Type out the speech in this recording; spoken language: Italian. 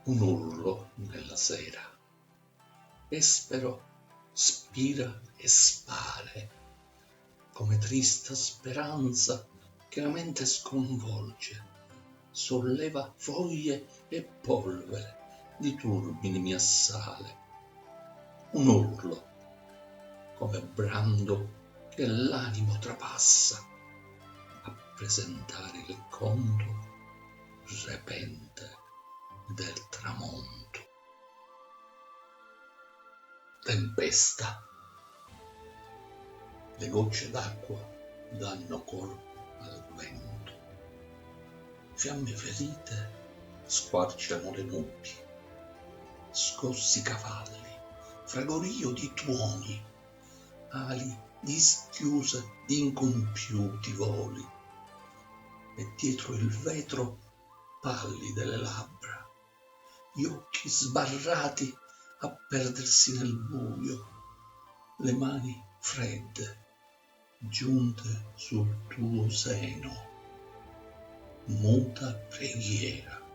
un urlo nella sera. Espero spira e spare, come trista speranza che la mente sconvolge, solleva foglie e polvere, di turbini mi assale. Un urlo, come brando che l'animo trapassa, a presentare il conto repente del tramonto. Tempesta. Le gocce d'acqua danno corpo al vento. Fiamme ferite squarciano le nubi. Scossi cavalli, fragorio di tuoni, ali dischiuse di incompiuti voli. E dietro il vetro pallide le labbra, gli occhi sbarrati a perdersi nel buio, le mani fredde giunte sul tuo seno, muta preghiera.